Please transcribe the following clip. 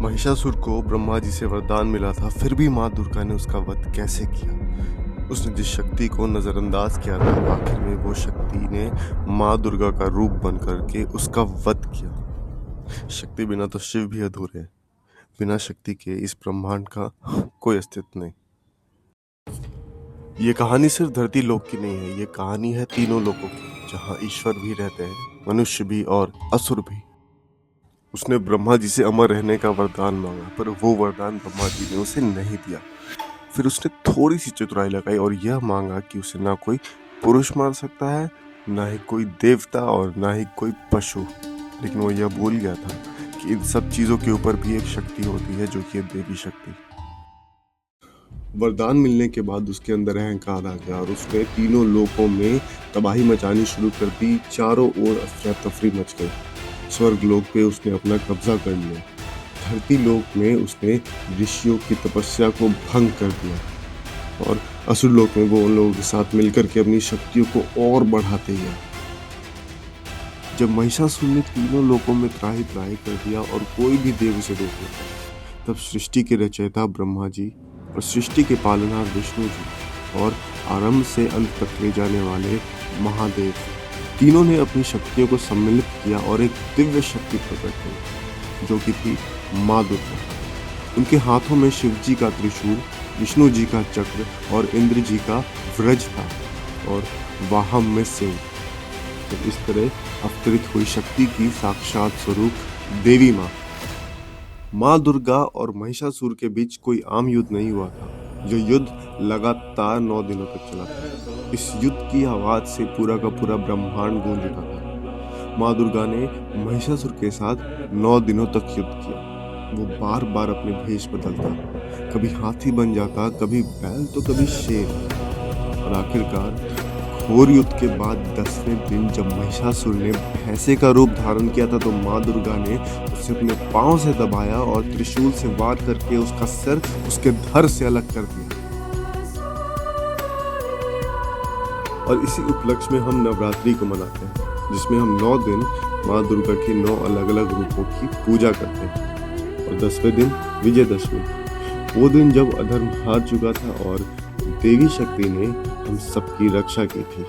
महिषासुर को ब्रह्मा जी से वरदान मिला था, फिर भी माँ दुर्गा ने उसका वध कैसे किया? उसने जिस शक्ति को नजरअंदाज किया था, आखिर में वो शक्ति ने माँ दुर्गा का रूप बन करके उसका वध किया। शक्ति बिना तो शिव भी अधूरे हैं। बिना शक्ति के इस ब्रह्मांड का कोई अस्तित्व नहीं। ये कहानी सिर्फ धरती लोक की नहीं है, ये कहानी है तीनों लोकों की, जहाँ ईश्वर भी रहते हैं, मनुष्य भी और असुर भी। उसने ब्रह्मा जी से अमर रहने का वरदान मांगा, पर वो वरदान ब्रह्मा जी ने उसे नहीं दिया। फिर उसने थोड़ी सी चतुराई लगाई और यह मांगा कि उसे ना कोई पुरुष मार सकता है, ना ही कोई देवता और ना ही कोई पशु। लेकिन वो यह भूल गया था कि इन सब चीजों के ऊपर भी एक शक्ति होती है, जो कि है देवी शक्ति। वरदान मिलने के बाद उसके अंदर अहंकार आ गया और उसने तीनों लोकों में तबाही मचानी शुरू कर दी। चारों ओर अफरा तफरी मच गई। स्वर्ग लोक पे उसने अपना कब्जा कर लिया। धरती लोक में उसने ऋषियों की तपस्या को भंग कर दिया और असुर लोक में वो उन लोगों के साथ मिलकर के अपनी शक्तियों को और बढ़ाते गया। जब महिषासुर ने तीनों लोकों में त्राही त्राही कर दिया और कोई भी देव उसे रोक नहीं पाया, तब सृष्टि के रचयिता ब्रह्मा जी और सृष्टि के पालनहार विष्णु जी और आरंभ से अंत तक ले जाने वाले महादेव, तीनों ने अपनी शक्तियों को सम्मिलित किया और एक दिव्य शक्ति प्रकट की, जो कि थी माँ दुर्गा। उनके हाथों में शिव जी का त्रिशूल, विष्णु जी का चक्र और इंद्र जी का व्रज था और वाहम में सिंह। तो इस तरह अवतरित हुई शक्ति की साक्षात स्वरूप देवी माँ दुर्गा और महिषासुर के बीच कोई आम युद्ध नहीं हुआ था। जो युद्ध लगातार 9 दिनों तक चला था। इस युद्ध की आवाज से पूरा का पूरा ब्रह्मांड गूंज उठा था। माँ दुर्गा ने महिषासुर के साथ 9 दिनों तक युद्ध किया। वो बार बार अपने भेष बदलता, कभी हाथी बन जाता, कभी बैल तो कभी शेर। और आखिरकार घोर युद्ध के बाद 10वें दिन जब महिषासुर ने भैंसे का रूप धारण किया था, तो माँ दुर्गा ने उसे अपने पांव से दबाया और त्रिशूल से वार करके उसका सिर उसके धड़ से अलग कर दिया। और इसी उपलक्ष्य में हम नवरात्रि को मनाते हैं, जिसमें हम 9 दिन माँ दुर्गा के 9 अलग अलग रूपों की पूजा करते हैं। और 10वें दिन विजयदशमी, वो दिन जब अधर्म हार चुका था और देवी शक्ति ने हम सबकी रक्षा की थी।